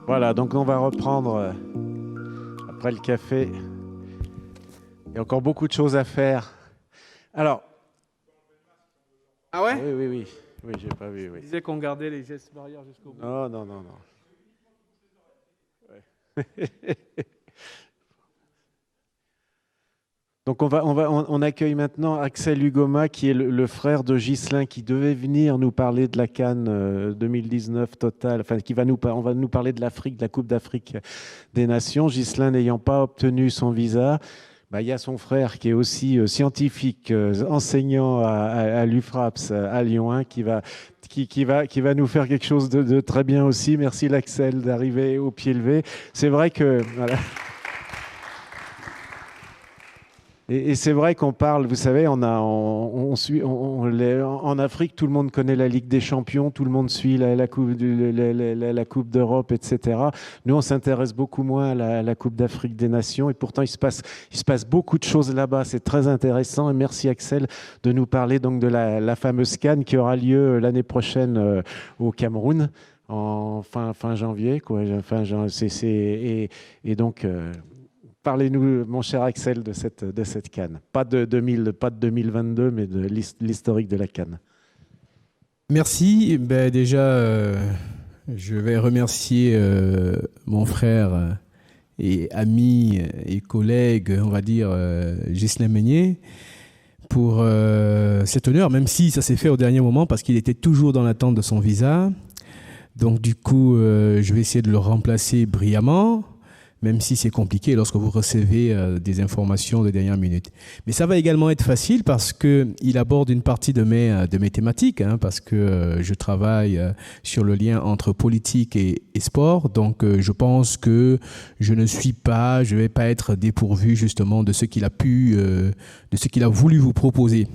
Voilà, donc on va reprendre après le café. Il y a encore beaucoup de choses à faire. Alors. Ah ouais? Oui, oui, oui. Oui, j'ai pas vu. Oui. Je disais qu'on gardait les gestes barrières jusqu'au bout. Non, non, non, non. Ouais. Donc on accueille maintenant Axel Hugoma, qui est le frère de Ghislain, qui devait venir nous parler de la CAN 2019 totale, enfin on va nous parler de l'Afrique, de la Coupe d'Afrique des Nations. Ghislain n'ayant pas obtenu son visa, il y a son frère qui est aussi scientifique, enseignant à l'UFRAPS à Lyon 1, qui va nous faire quelque chose de très bien aussi. Merci l'Axel d'arriver au pied levé. C'est vrai que voilà. Et c'est vrai qu'on parle, vous savez, en Afrique, tout le monde connaît la Ligue des Champions, tout le monde suit la Coupe d'Europe, etc. Nous, on s'intéresse beaucoup moins à la Coupe d'Afrique des Nations, et pourtant, il se passe beaucoup de choses là-bas. C'est très intéressant. Et merci Axel de nous parler donc de la fameuse CAN qui aura lieu l'année prochaine au Cameroun. En fin janvier, quoi. Et donc, parlez-nous, mon cher Axel, de cette CAN. Pas de 2022, mais de l'historique de la CAN. Merci. Déjà, je vais remercier mon frère et ami et collègue, on va dire, Ghislain Meignet, pour cet honneur, même si ça s'est fait au dernier moment, parce qu'il était toujours dans l'attente de son visa. Donc du coup, je vais essayer de le remplacer brillamment, même si c'est compliqué lorsque vous recevez des informations de dernière minute. Mais ça va également être facile parce qu'il aborde une partie de mes thématiques, parce que je travaille sur le lien entre politique et sport. Donc je pense que je ne vais pas être dépourvu justement de ce qu'il a voulu vous proposer.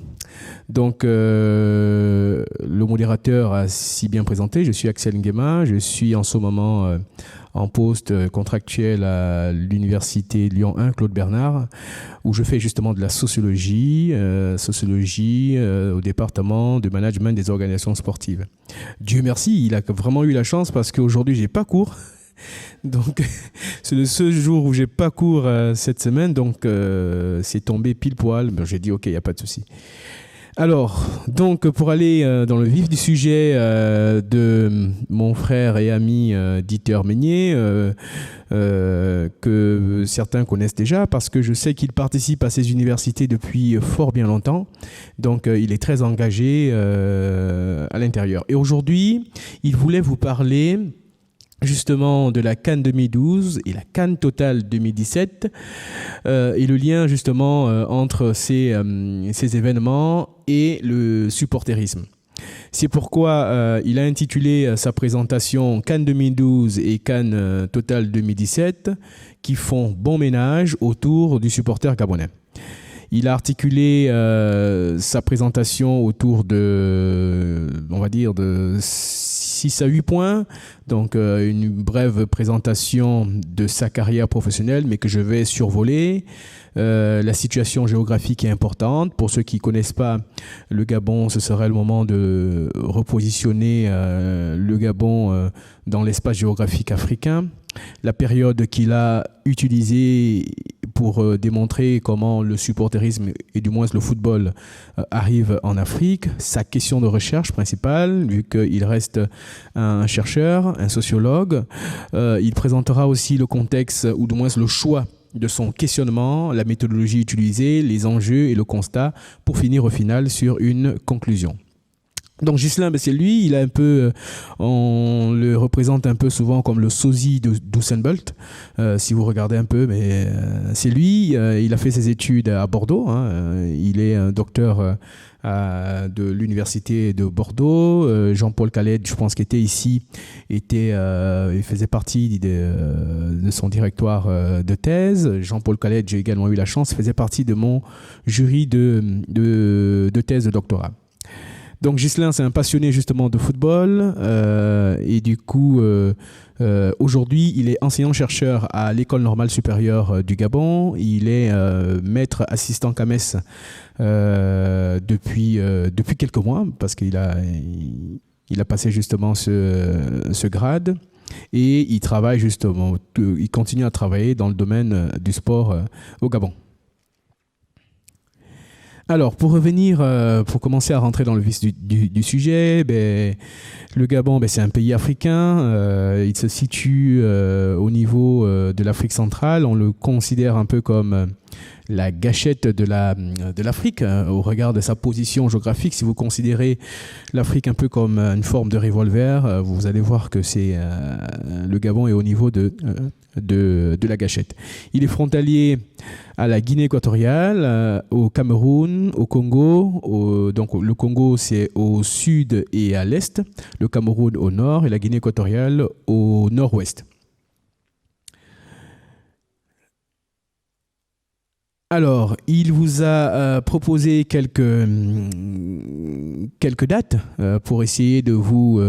Donc, le modérateur a si bien présenté. Je suis Axel Nguema. Je suis en ce moment en poste contractuel à l'université Lyon 1, Claude Bernard, où je fais justement de la sociologie au département de management des organisations sportives. Dieu merci, il a vraiment eu la chance parce qu'aujourd'hui, j'ai pas cours. Donc, c'est le seul jour où j'ai pas cours cette semaine. Donc, c'est tombé pile poil. J'ai dit, OK, il n'y a pas de souci. Alors, donc, pour aller dans le vif du sujet de mon frère et ami Dieter Meignet, que certains connaissent déjà, parce que je sais qu'il participe à ces universités depuis fort bien longtemps. Donc, il est très engagé à l'intérieur. Et aujourd'hui, il voulait vous parler justement de la CAN 2012 et la CAN Total 2017 et le lien justement entre ces événements et le supporterisme. C'est pourquoi il a intitulé sa présentation CAN 2012 et CAN Total 2017 qui font bon ménage autour du supporter gabonais. Il a articulé sa présentation autour de 6 à 8 points, donc une brève présentation de sa carrière professionnelle, mais que je vais survoler. La situation géographique est importante. Pour ceux qui ne connaissent pas le Gabon, ce serait le moment de repositionner le Gabon dans l'espace géographique africain. La période qu'il a utilisée pour démontrer comment le supporterisme et du moins le football arrive en Afrique, sa question de recherche principale, vu qu'il reste un chercheur, un sociologue. Il présentera aussi le contexte ou du moins le choix de son questionnement, la méthodologie utilisée, les enjeux et le constat, pour finir au final sur une conclusion. Donc Ghislain, c'est lui, il a un peu, on le représente un peu souvent comme le sosie d'Usain Bolt, si vous regardez un peu, mais c'est lui, il a fait ses études à Bordeaux, il est un docteur de l'université de Bordeaux. Jean-Paul Khaled, je pense qu'il était ici, il faisait partie de son directoire de thèse. Jean-Paul Khaled, j'ai également eu la chance, faisait partie de mon jury de thèse de doctorat. Donc Ghislain, c'est un passionné justement de football et du coup, aujourd'hui, il est enseignant-chercheur à l'École normale supérieure du Gabon. Il est maître assistant CAMES depuis quelques mois parce qu'il a passé justement ce grade. et il travaille justement, il continue à travailler dans le domaine du sport au Gabon. Alors, pour revenir, pour commencer à rentrer dans le vif du sujet, le Gabon, c'est un pays africain. Il se situe au niveau de l'Afrique centrale. On le considère un peu comme la gâchette de l'Afrique, au regard de sa position géographique. Si vous considérez l'Afrique un peu comme une forme de revolver, vous allez voir que le Gabon est au niveau de la gâchette. Il est frontalier à la Guinée équatoriale, au Cameroun, au Congo. Donc le Congo, c'est au sud et à l'est, le Cameroun au nord et la Guinée équatoriale au nord-ouest. Alors, il vous a proposé quelques dates pour essayer de vous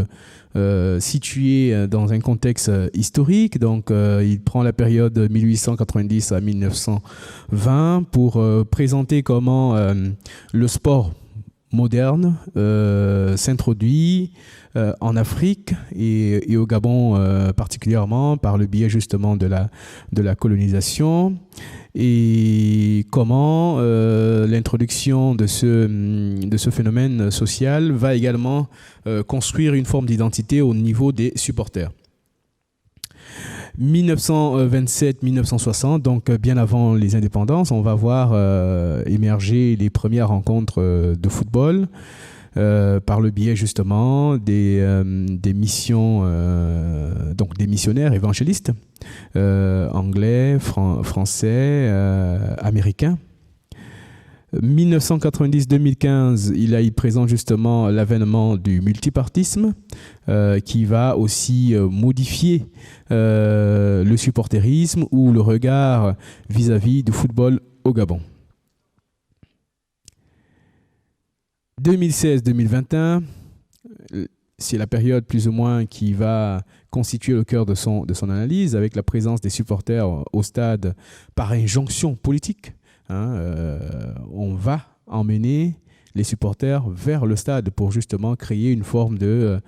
situer dans un contexte historique. Donc, il prend la période 1890 à 1920 pour présenter comment le sport moderne s'introduit en Afrique et au Gabon particulièrement par le biais justement de la colonisation, et comment l'introduction de ce phénomène social va également construire une forme d'identité au niveau des supporters. 1927-1960, donc bien avant les indépendances, on va voir émerger les premières rencontres de football par le biais justement des missions, donc des missionnaires évangélistes anglais, français, américains. 1990-2015, il présente justement l'avènement du multipartisme qui va aussi modifier le supporterisme ou le regard vis-à-vis du football au Gabon. 2016-2021, c'est la période plus ou moins qui va constituer le cœur de son analyse, avec la présence des supporters au stade par injonction politique. On va emmener les supporters vers le stade pour justement créer une forme de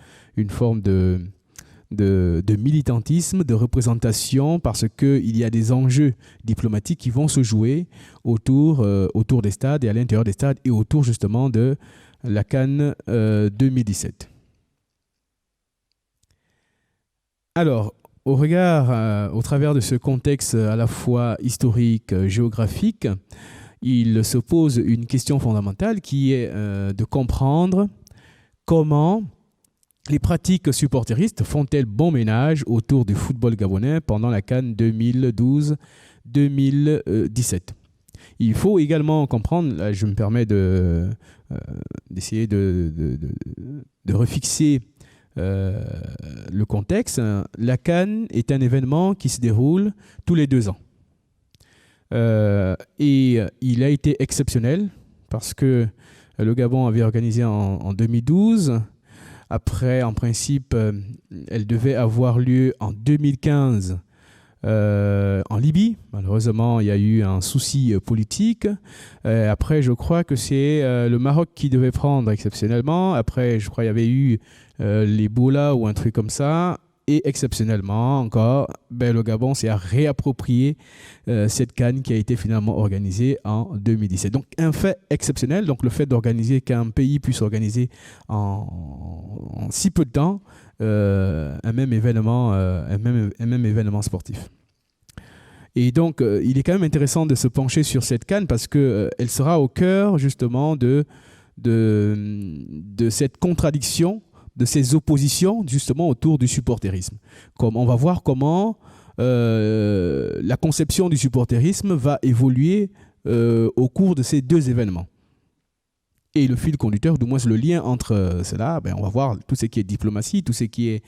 militantisme, de représentation, parce qu'il y a des enjeux diplomatiques qui vont se jouer autour des stades et à l'intérieur des stades et autour justement de la CAN 2017. Alors, au travers de ce contexte à la fois historique, géographique, il se pose une question fondamentale qui est de comprendre comment les pratiques supporteristes font-elles bon ménage autour du football gabonais pendant la CAN 2012-2017. Il faut également comprendre, là je me permets d'essayer de refixer le contexte. La CAN est un événement qui se déroule tous les 2 ans. Et il a été exceptionnel parce que le Gabon avait organisé en 2012. Après, en principe, elle devait avoir lieu en 2015 en Libye. Malheureusement, il y a eu un souci politique. Après, je crois que c'est le Maroc qui devait prendre exceptionnellement. Après, je crois qu'il y avait eu l'Ebola ou un truc comme ça. Et exceptionnellement encore, le Gabon s'est réapproprié cette CAN qui a été finalement organisée en 2017. Donc un fait exceptionnel, donc le fait d'organiser qu'un pays puisse organiser en si peu de temps un même événement sportif. Et donc il est quand même intéressant de se pencher sur cette CAN parce qu'elle sera au cœur justement de cette contradiction, de ces oppositions justement autour du supporterisme. On va voir comment la conception du supporterisme va évoluer au cours de ces 2 événements. Et le fil conducteur, du moins le lien entre cela, on va voir tout ce qui est diplomatie, tout ce qui est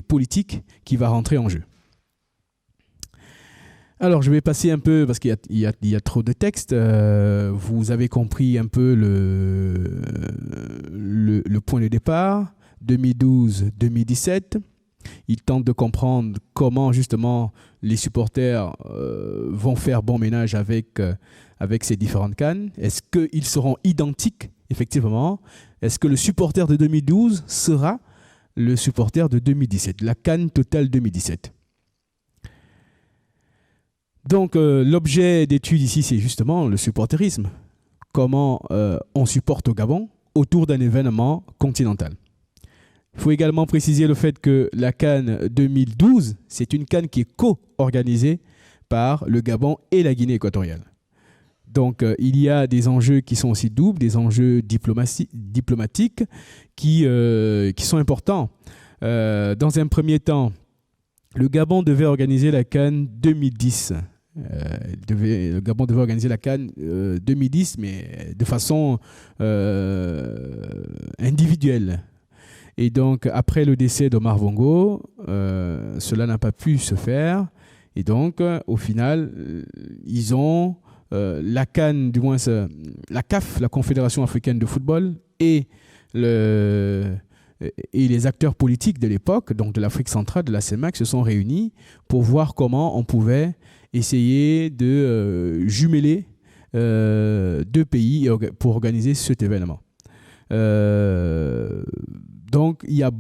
politique qui va rentrer en jeu. Alors, je vais passer un peu, parce qu'il y a trop de textes. Vous avez compris un peu le point de départ. 2012-2017. Il tente de comprendre comment justement les supporters vont faire bon ménage avec ces différentes CAN. Est-ce qu'ils seront identiques, effectivement? Est-ce que le supporter de 2012 sera le supporter de 2017, la CAN Total 2017. Donc, l'objet d'étude ici, c'est justement le supporterisme. Comment on supporte au Gabon autour d'un événement continental. Il faut également préciser le fait que la CAN 2012, c'est une CAN qui est co-organisée par le Gabon et la Guinée équatoriale. Donc, il y a des enjeux qui sont aussi doubles, des enjeux diplomatiques qui sont importants. Dans un premier temps, le Gabon devait organiser la CAN 2010. Le Gabon devait organiser la CAN 2010, mais de façon individuelle. Et donc, après le décès d'Omar Bongo, cela n'a pas pu se faire. Et donc, au final, ils ont la CAN, du moins la CAF, la Confédération africaine de football, et les acteurs politiques de l'époque, donc de l'Afrique centrale, de la CEMAC, se sont réunis pour voir comment on pouvait essayer de jumeler deux pays pour organiser cet événement. Donc, il y a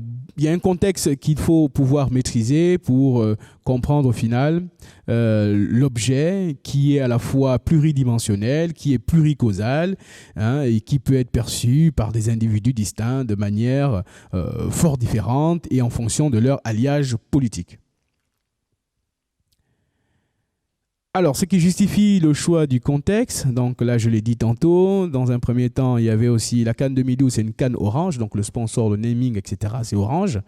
un contexte qu'il faut pouvoir maîtriser pour comprendre au final l'objet qui est à la fois pluridimensionnel, qui est pluricausal, hein, et qui peut être perçu par des individus distincts de manière fort différente et en fonction de leur alliage politique. Alors, ce qui justifie le choix du contexte, donc là je l'ai dit tantôt, dans un premier temps il y avait aussi la CAN 2012, c'est une CAN Orange, donc le sponsor, le naming, etc. c'est Orange,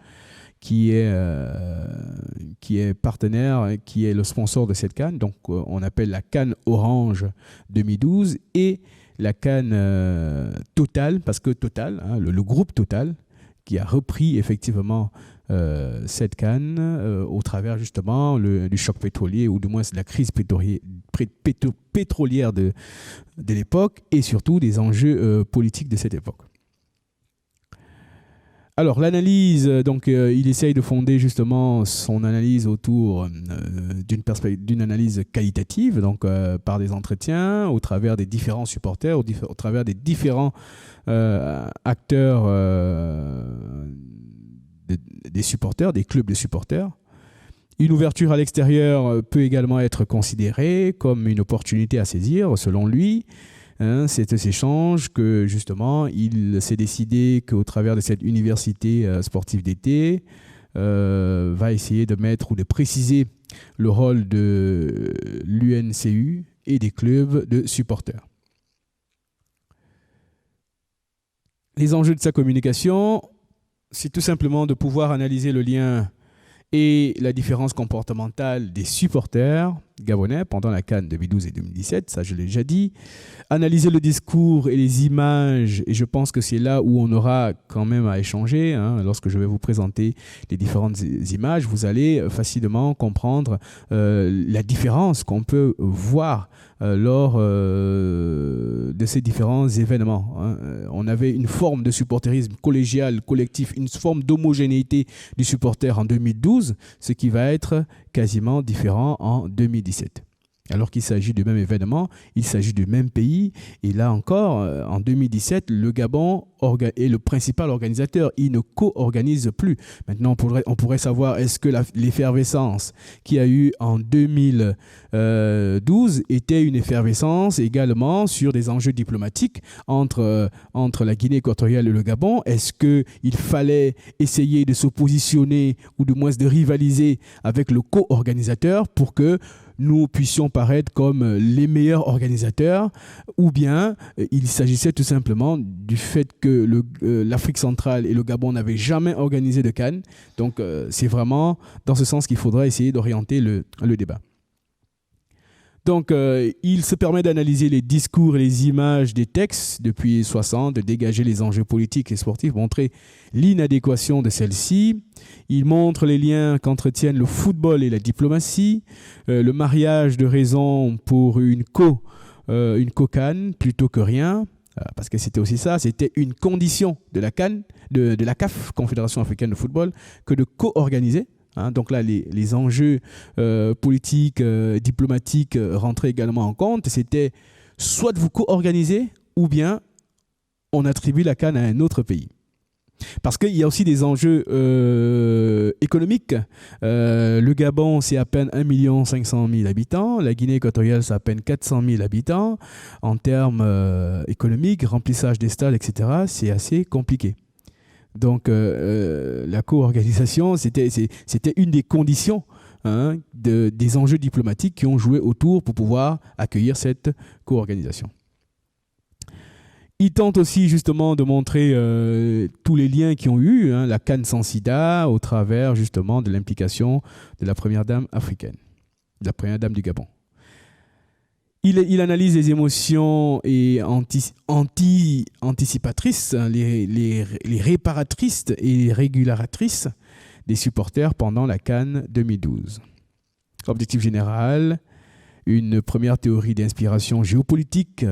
qui est partenaire, qui est le sponsor de cette CAN, donc on appelle la CAN Orange 2012 et la CAN Total, parce que Total, hein, le groupe Total, qui a repris effectivement cette CAN au travers justement du choc pétrolier ou du moins de la crise pétrolière de l'époque et surtout des enjeux politiques de cette époque. Alors l'analyse, donc il essaye de fonder justement son analyse autour d'une analyse qualitative, donc par des entretiens, au travers des différents supporters, au travers des différents acteurs des supporters, des clubs de supporters. Une ouverture à l'extérieur peut également être considérée comme une opportunité à saisir, selon lui. Hein, c'est cet échange que, justement, il s'est décidé qu'au travers de cette université sportive d'été, va essayer de mettre ou de préciser le rôle de l'UNCU et des clubs de supporters. Les enjeux de sa communication, c'est tout simplement de pouvoir analyser le lien et la différence comportementale des supporters gabonais pendant la CAN 2012 et 2017, ça je l'ai déjà dit. Analyser le discours et les images, et je pense que c'est là où on aura quand même à échanger. Hein, lorsque je vais vous présenter les différentes images, vous allez facilement comprendre la différence qu'on peut voir lors de ces différents événements. Hein. On avait une forme de supporterisme collégial, collectif, une forme d'homogénéité du supporter en 2012, ce qui va être quasiment différent en 2017. Alors qu'il s'agit du même événement, il s'agit du même pays. Et là encore, en 2017, le Gabon est le principal organisateur. Il ne co-organise plus. Maintenant, on pourrait savoir, est-ce que l'effervescence qu'il y a eu en 2012 était une effervescence également sur des enjeux diplomatiques entre la Guinée équatoriale et le Gabon? Est-ce qu'il fallait essayer de se positionner ou du moins de rivaliser avec le co-organisateur pour que nous puissions paraître comme les meilleurs organisateurs, ou bien il s'agissait tout simplement du fait que l'Afrique centrale et le Gabon n'avaient jamais organisé de CAN. Donc c'est vraiment dans ce sens qu'il faudra essayer d'orienter le débat. Donc, il se permet d'analyser les discours et les images des textes depuis 60, de dégager les enjeux politiques et sportifs, montrer l'inadéquation de celles-ci. Il montre les liens qu'entretiennent le football et la diplomatie, le mariage de raison pour une co-CAN plutôt que rien, parce que c'était aussi ça, c'était une condition de la CAN, de la CAF, Confédération africaine de football, que de co-organiser. Hein, donc là, les enjeux politiques, diplomatiques rentraient également en compte. C'était soit de vous co-organiser ou bien on attribue la CAN à un autre pays. Parce qu'il y a aussi des enjeux économiques. Le Gabon, c'est à peine 1 500 000 habitants. La Guinée équatoriale, c'est à peine 400 000 habitants. En termes économiques, remplissage des stades, etc., c'est assez compliqué. Donc, la co-organisation, c'était une des conditions des enjeux diplomatiques qui ont joué autour pour pouvoir accueillir cette co-organisation. Il tente aussi justement de montrer tous les liens qui ont eu la CAN sans sida au travers justement de l'implication de la première dame africaine, de la première dame du Gabon. Il analyse les émotions et anticipatrices, les réparatrices et régularatrices des supporters pendant la CAN 2012. Objectif général, une première théorie d'inspiration géopolitique,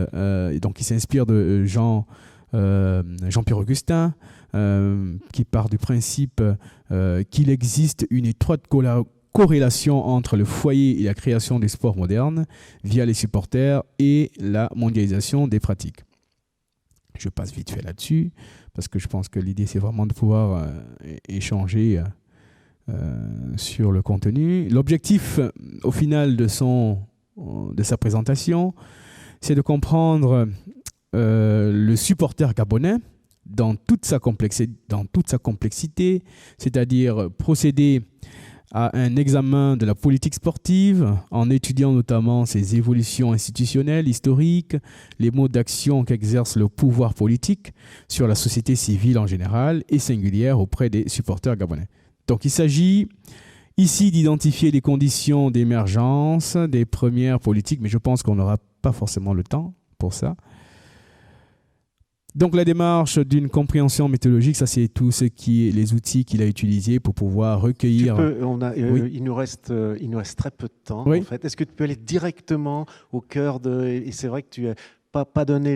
donc qui s'inspire de Jean-Pierre Augustin, qui part du principe qu'il existe une étroite corrélation entre le foyer et la création des sports modernes via les supporters et la mondialisation des pratiques. Je passe vite fait là-dessus parce que je pense que l'idée c'est vraiment de pouvoir échanger sur le contenu. L'objectif au final de sa présentation, c'est de comprendre le supporter gabonais dans toute sa complexité, c'est-à-dire procéder à un examen de la politique sportive en étudiant notamment ses évolutions institutionnelles, historiques, les modes d'action qu'exerce le pouvoir politique sur la société civile en général et singulière auprès des supporters gabonais. Donc il s'agit ici d'identifier les conditions d'émergence des premières politiques, mais je pense qu'on n'aura pas forcément le temps pour ça. Donc la démarche d'une compréhension méthodologique, ça c'est tout ce qui est les outils qu'il a utilisés pour pouvoir recueillir. Oui. Il nous reste très peu de temps en fait. Est-ce que tu peux aller directement au cœur de... Et c'est vrai que tu as pas donné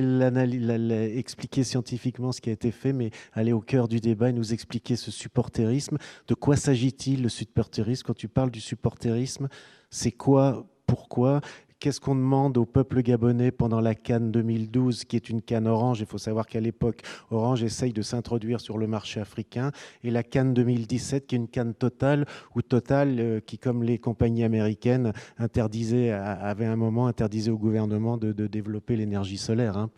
expliquer scientifiquement ce qui a été fait, mais aller au cœur du débat et nous expliquer ce supporterisme. De quoi s'agit-il le supporterisme? Quand tu parles du supporterisme, c'est quoi? Pourquoi? Qu'est-ce qu'on demande au peuple gabonais pendant la CAN 2012, qui est une CAN Orange? Il faut savoir qu'à l'époque, Orange essaye de s'introduire sur le marché africain. Et la CAN 2017, qui est une CAN Total, ou Total, qui, comme les compagnies américaines, avait un moment interdisé au gouvernement de développer l'énergie solaire.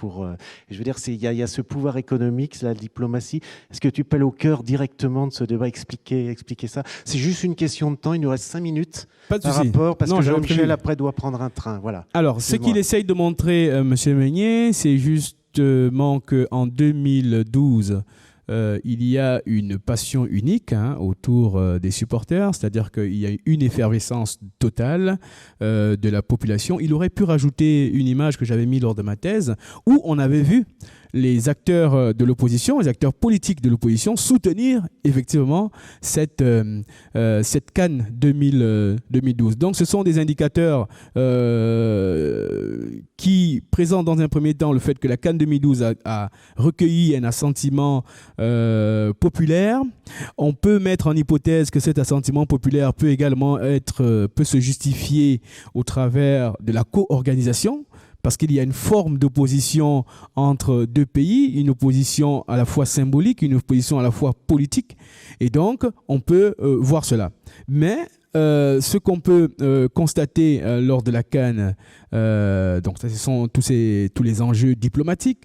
Je veux dire, il y a ce pouvoir économique, la diplomatie. Est-ce que tu peux aller au cœur directement de ce débat, expliquer ça? C'est juste une question de temps. Il nous reste 5 minutes par rapport, parce que Jean-Michel, après, doit prendre un train. Voilà. Alors, ce qu'il essaye de montrer, M. Meignet, c'est justement qu'en 2012, il y a une passion unique autour des supporters, c'est-à-dire qu'il y a une effervescence totale de la population. Il aurait pu rajouter une image que j'avais mise lors de ma thèse, où on avait vu les acteurs de l'opposition, les acteurs politiques de l'opposition soutenir effectivement cette CAN 2012. Donc ce sont des indicateurs qui présentent dans un premier temps le fait que la CAN 2012 a recueilli un assentiment populaire. On peut mettre en hypothèse que cet assentiment populaire peut également peut se justifier au travers de la co-organisation, parce qu'il y a une forme d'opposition entre deux pays, une opposition à la fois symbolique, une opposition à la fois politique. Et donc, on peut voir cela. Mais ce qu'on peut constater lors de la CAN, donc ce sont tous les enjeux diplomatiques.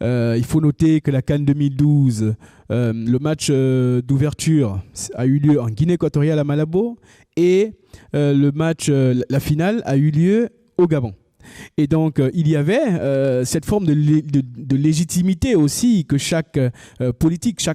Il faut noter que la CAN 2012, le match d'ouverture a eu lieu en Guinée équatoriale à Malabo et la finale a eu lieu au Gabon. Et donc, il y avait cette forme de légitimité aussi que chaque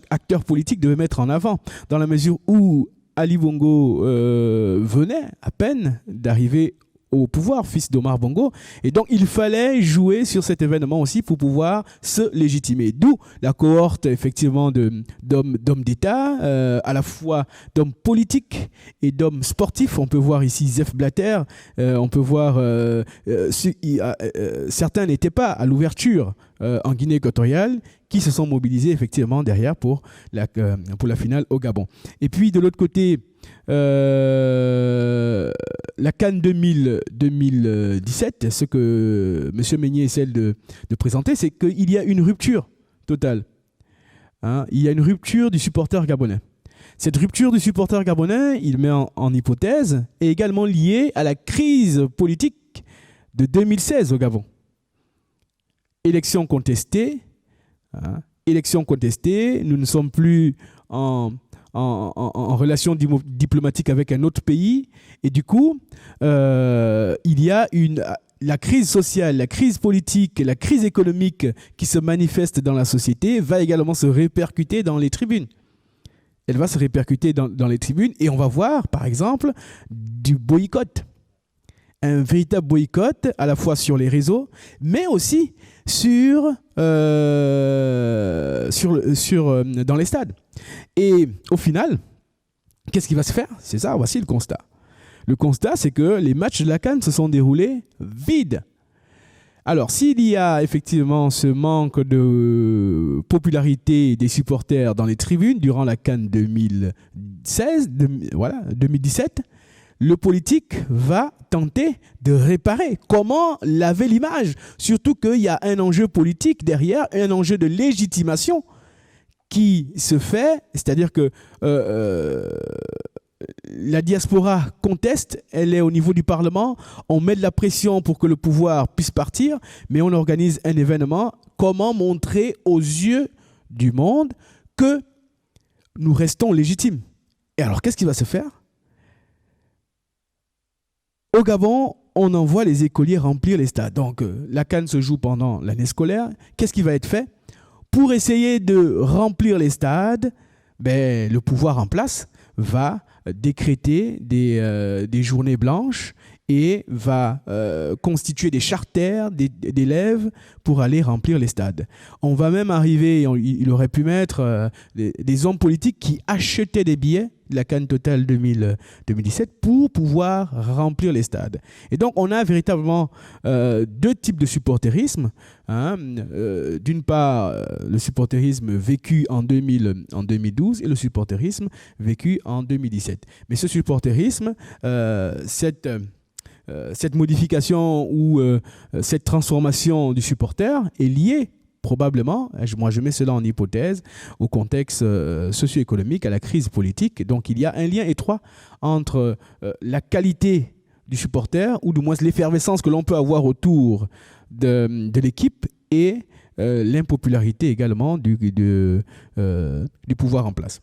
acteur politique devait mettre en avant, dans la mesure où Ali Bongo venait à peine d'arriver au pouvoir, fils d'Omar Bongo. Et donc, il fallait jouer sur cet événement aussi pour pouvoir se légitimer. D'où la cohorte, effectivement, d'hommes d'État, à la fois d'hommes politiques et d'hommes sportifs. On peut voir ici Zef Blatter. On peut voir... certains n'étaient pas à l'ouverture en Guinée équatoriale, qui se sont mobilisés effectivement derrière pour la finale au Gabon. Et puis, de l'autre côté... la CAN 2017, ce que M. Meignet essaie de présenter, c'est qu'il y a une rupture totale. hein, il y a une rupture du supporter gabonais. Cette rupture du supporter gabonais, il met en hypothèse, est également liée à la crise politique de 2016 au Gabon. Élection contestée, hein, nous ne sommes plus en relation diplomatique avec un autre pays, et du coup, il y a la crise sociale, la crise politique, la crise économique qui se manifeste dans la société va également se répercuter dans les tribunes. Elle va se répercuter dans les tribunes et on va voir, par exemple, du boycott. Un véritable boycott, à la fois sur les réseaux, mais aussi dans les stades. Et au final, qu'est-ce qui va se faire? C'est ça, voici le constat. Le constat, c'est que les matchs de la CAN se sont déroulés vides. Alors, s'il y a effectivement ce manque de popularité des supporters dans les tribunes durant la CAN 2017, le politique va tenter de réparer. Comment laver l'image? Surtout qu'il y a un enjeu politique derrière, un enjeu de légitimation qui se fait, c'est-à-dire que la diaspora conteste, elle est au niveau du Parlement, on met de la pression pour que le pouvoir puisse partir, mais on organise un événement. Comment montrer aux yeux du monde que nous restons légitimes? Et alors, qu'est-ce qui va se faire? Au Gabon, on envoie les écoliers remplir les stades. Donc, la CAN se joue pendant l'année scolaire. Qu'est-ce qui va être fait? Pour essayer de remplir les stades, le pouvoir en place va décréter des journées blanches et va constituer des charters d'élèves pour aller remplir les stades. On va même arriver, il aurait pu mettre des hommes politiques qui achetaient des billets de la CAN Total 2017 pour pouvoir remplir les stades. Et donc, on a véritablement deux types de supporterisme. Hein. D'une part, le supporterisme vécu en 2012 et le supporterisme vécu en 2017. Mais ce supporterisme, cette modification ou cette transformation du supporter est liée probablement, moi je mets cela en hypothèse, au contexte socio-économique, à la crise politique. Donc il y a un lien étroit entre la qualité du supporter, ou du moins l'effervescence que l'on peut avoir autour de l'équipe, et l'impopularité également du pouvoir en place.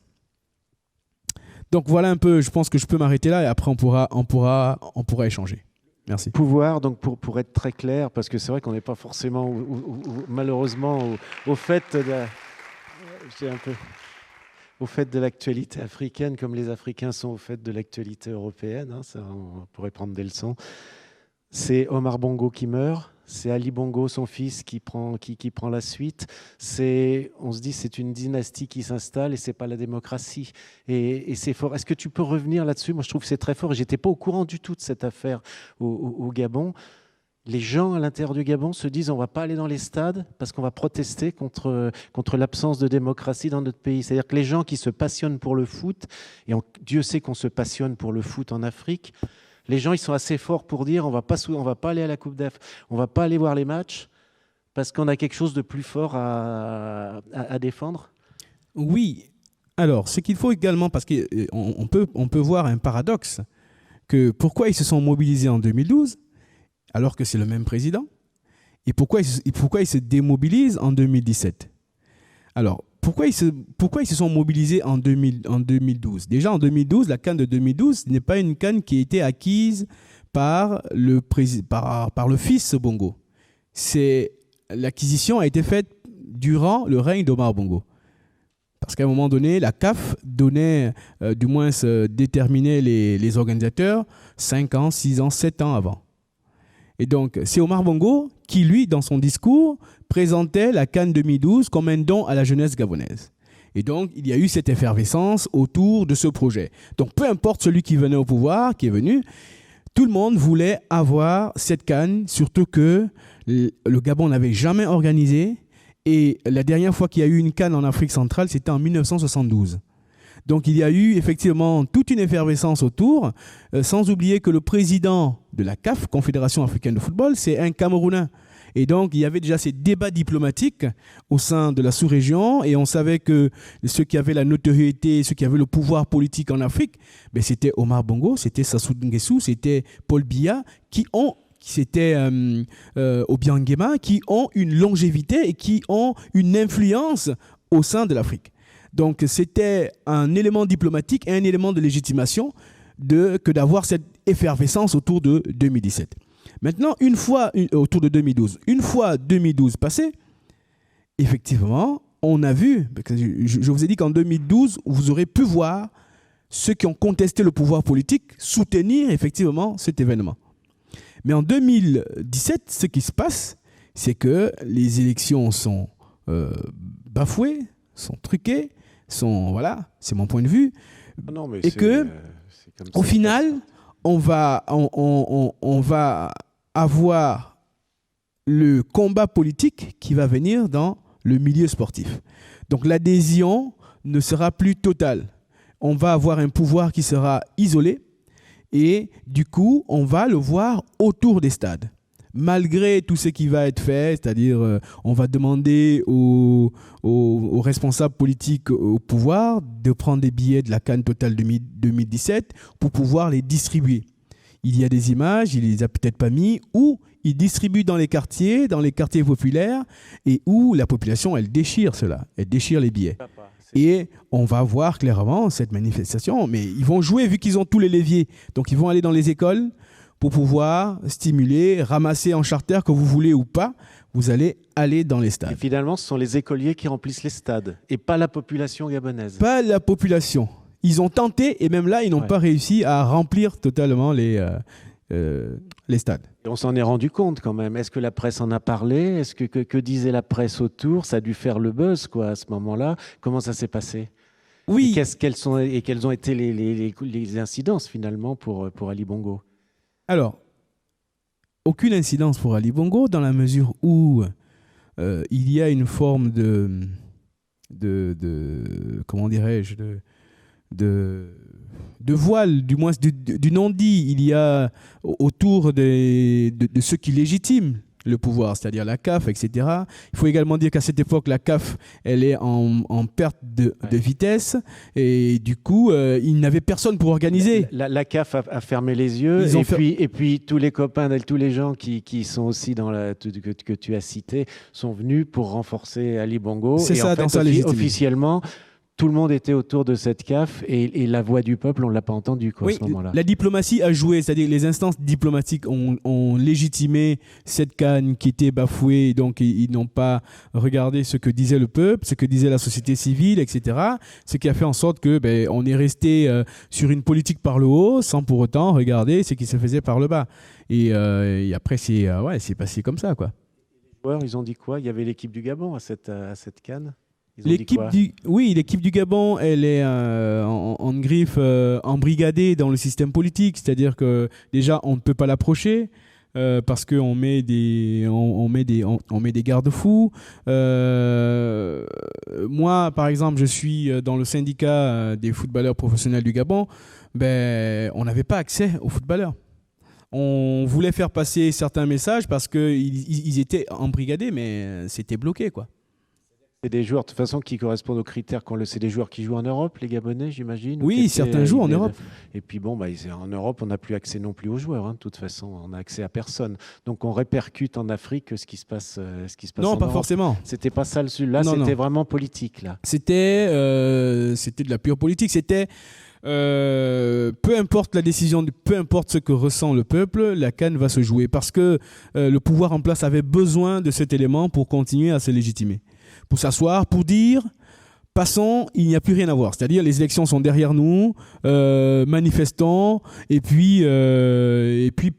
Donc voilà un peu, je pense que je peux m'arrêter là et après on pourra échanger. Merci. Pouvoir, donc pour être très clair, parce que c'est vrai qu'on n'est pas forcément, malheureusement, au fait au fait de l'actualité africaine, comme les Africains sont au fait de l'actualité européenne. Hein, ça, on pourrait prendre des leçons. C'est Omar Bongo qui meurt. C'est Ali Bongo, son fils, qui prend la suite. On se dit c'est une dynastie qui s'installe et c'est pas la démocratie. Et c'est fort. Est-ce que tu peux revenir là-dessus? Moi, je trouve que c'est très fort. J'étais pas au courant du tout de cette affaire au Gabon. Les gens à l'intérieur du Gabon se disent on va pas aller dans les stades parce qu'on va protester contre l'absence de démocratie dans notre pays. C'est-à-dire que les gens qui se passionnent pour le foot, et Dieu sait qu'on se passionne pour le foot en Afrique, les gens, ils sont assez forts pour dire on va pas aller à la Coupe d'Afrique, on va pas aller voir les matchs parce qu'on a quelque chose de plus fort à défendre. Oui. Alors, ce qu'il faut également, parce qu'on peut voir un paradoxe, que pourquoi ils se sont mobilisés en 2012 alors que c'est le même président, et pourquoi ils se démobilisent en 2017. Alors, pourquoi ils se sont mobilisés en 2012? Déjà, en 2012, la CAN de 2012 n'est pas une CAN qui a été acquise par le fils Bongo. L'acquisition a été faite durant le règne d'Omar Bongo. Parce qu'à un moment donné, la CAF déterminait les organisateurs 5 ans, 6 ans, 7 ans avant. Et donc, c'est Omar Bongo qui, lui, dans son discours, présentait la CAN 2012 comme un don à la jeunesse gabonaise. Et donc, il y a eu cette effervescence autour de ce projet. Donc, peu importe celui qui venait au pouvoir, qui est venu, tout le monde voulait avoir cette CAN, surtout que le Gabon n'avait jamais organisé. Et la dernière fois qu'il y a eu une CAN en Afrique centrale, c'était en 1972. Donc, il y a eu effectivement toute une effervescence autour, sans oublier que le président de la CAF, Confédération africaine de football, c'est un Camerounais. Et donc, il y avait déjà ces débats diplomatiques au sein de la sous-région et on savait que ceux qui avaient la notoriété, ceux qui avaient le pouvoir politique en Afrique, ben, c'était Omar Bongo, c'était Sassou Nguesso, c'était Paul Biya c'était Obiang Nguema, qui ont une longévité et qui ont une influence au sein de l'Afrique. Donc, c'était un élément diplomatique et un élément de légitimation que d'avoir cette effervescence autour de 2017. Maintenant, autour de 2012, une fois 2012 passé, effectivement, on a vu, je vous ai dit qu'en 2012, vous aurez pu voir ceux qui ont contesté le pouvoir politique soutenir effectivement cet événement. Mais en 2017, ce qui se passe, c'est que les élections sont bafouées, sont truquées, voilà, c'est mon point de vue, non, mais et que au final, on va avoir le combat politique qui va venir dans le milieu sportif. Donc l'adhésion ne sera plus totale. On va avoir un pouvoir qui sera isolé et du coup, on va le voir autour des stades. Malgré tout ce qui va être fait, c'est-à-dire on va demander aux responsables politiques au pouvoir de prendre des billets de la CAN Total 2017 pour pouvoir les distribuer. Il y a des images, il ne les a peut-être pas mis, où ils distribuent dans les quartiers populaires et où la population, elle déchire cela, elle déchire les billets. Et on va voir clairement cette manifestation, mais ils vont jouer vu qu'ils ont tous les leviers. Donc ils vont aller dans les écoles pour pouvoir stimuler, ramasser en charter que vous voulez ou pas, vous allez aller dans les stades. Et finalement, ce sont les écoliers qui remplissent les stades et pas la population gabonaise. Pas la population. Ils ont tenté et même là, ils n'ont pas réussi à remplir totalement les stades. Et on s'en est rendu compte quand même. Est-ce que la presse en a parlé? Est-ce que disait la presse autour? Ça a dû faire le buzz quoi, à ce moment-là. Comment ça s'est passé? Oui. Et quelles ont été les incidences finalement pour Ali Bongo? Alors, aucune incidence pour Ali Bongo dans la mesure où il y a une forme de comment dirais-je, de voile, du moins du non-dit. Il y a autour de ceux qui légitiment le pouvoir, c'est-à-dire la CAF, etc. Il faut également dire qu'à cette époque, la CAF, elle est en perte de vitesse et du coup, il n'avait personne pour organiser. La CAF a fermé les yeux et puis tous les copains, tous les gens qui sont aussi que tu as cités sont venus pour renforcer Ali Bongo. C'est ça, dans sa légitimité. Officiellement, tout le monde était autour de cette CAF et la voix du peuple, on ne l'a pas entendue à ce moment-là. La diplomatie a joué, c'est-à-dire les instances diplomatiques ont légitimé cette CAN qui était bafouée, donc ils n'ont pas regardé ce que disait le peuple, ce que disait la société civile, etc. Ce qui a fait en sorte que on est resté sur une politique par le haut sans pour autant regarder ce qui se faisait par le bas. Et après, c'est passé comme ça, quoi. Les joueurs, ils ont dit quoi? Il y avait l'équipe du Gabon à cette CAN? L'équipe du Gabon, elle est en griffe embrigadée dans le système politique, c'est-à-dire que déjà on ne peut pas l'approcher parce qu'on met des garde-fous. Moi, par exemple, je suis dans le syndicat des footballeurs professionnels du Gabon. On n'avait pas accès aux footballeurs. On voulait faire passer certains messages parce qu'ils étaient embrigadés, mais c'était bloqué, quoi. C'est des joueurs de toute façon qui correspondent aux critères c'est des joueurs qui jouent en Europe, les Gabonais, j'imagine. Oui, certains jouent en Europe. Et puis en Europe, on n'a plus accès non plus aux joueurs. De toute façon, on n'a accès à personne. Donc on répercute en Afrique ce qui se passe. Non, pas forcément. C'était pas ça le sud. Là, c'était vraiment politique. Là. C'était de la pure politique. C'était peu importe la décision, peu importe ce que ressent le peuple, la CAN va se jouer parce que le pouvoir en place avait besoin de cet élément pour continuer à se légitimer. Pour s'asseoir, pour dire passons, il n'y a plus rien à voir. C'est-à-dire les élections sont derrière nous, manifestons et puis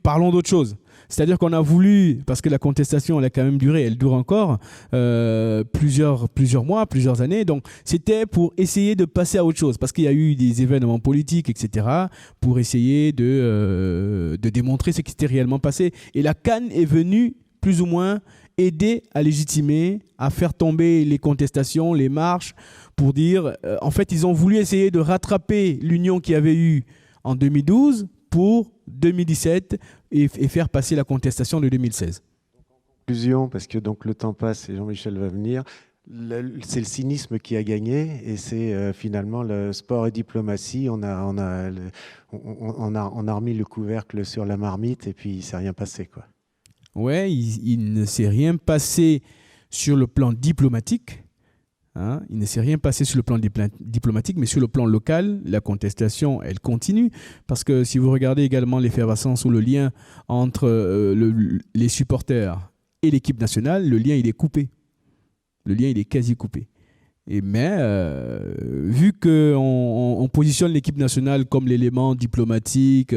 parlons d'autre chose. C'est-à-dire qu'on a voulu, parce que la contestation elle a quand même duré, elle dure encore plusieurs mois, plusieurs années. Donc c'était pour essayer de passer à autre chose, parce qu'il y a eu des événements politiques, etc., pour essayer de démontrer ce qui s'était réellement passé. Et la CAN est venue plus ou moins aider à légitimer, à faire tomber les contestations, les marches, pour dire, en fait, ils ont voulu essayer de rattraper l'union qu'il y avait eu en 2012 pour 2017 et faire passer la contestation de 2016. conclusion, parce que donc le temps passe et Jean-Michel va venir. C'est le cynisme qui a gagné et c'est finalement le sport et diplomatie. On a remis le couvercle sur la marmite et puis il ne s'est rien passé, quoi. Ouais, il ne s'est rien passé sur le plan diplomatique. Hein, il ne s'est rien passé sur le plan diplomatique, mais sur le plan local, la contestation, elle continue. Parce que si vous regardez également l'effervescence ou le lien entre les supporters et l'équipe nationale, le lien, il est coupé. Le lien, il est quasi coupé. Mais vu qu'on positionne l'équipe nationale comme l'élément diplomatique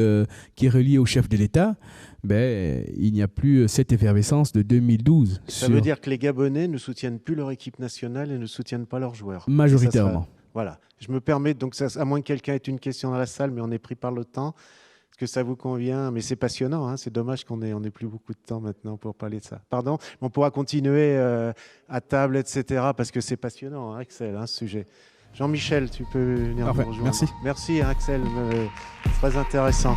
qui est relié au chef de l'État, il n'y a plus cette effervescence de 2012. Ça veut dire que les Gabonais ne soutiennent plus leur équipe nationale et ne soutiennent pas leurs joueurs. Majoritairement. Voilà. Je me permets, donc à moins que quelqu'un ait une question dans la salle, mais on est pris par le temps. Que ça vous convient, mais c'est passionnant, hein. C'est dommage qu'on ait plus beaucoup de temps maintenant pour parler de ça. Pardon, on pourra continuer à table, etc., parce que c'est passionnant, hein, Axel, ce sujet. Jean-Michel, tu peux venir nous rejoindre. Merci. Merci, Axel, très intéressant.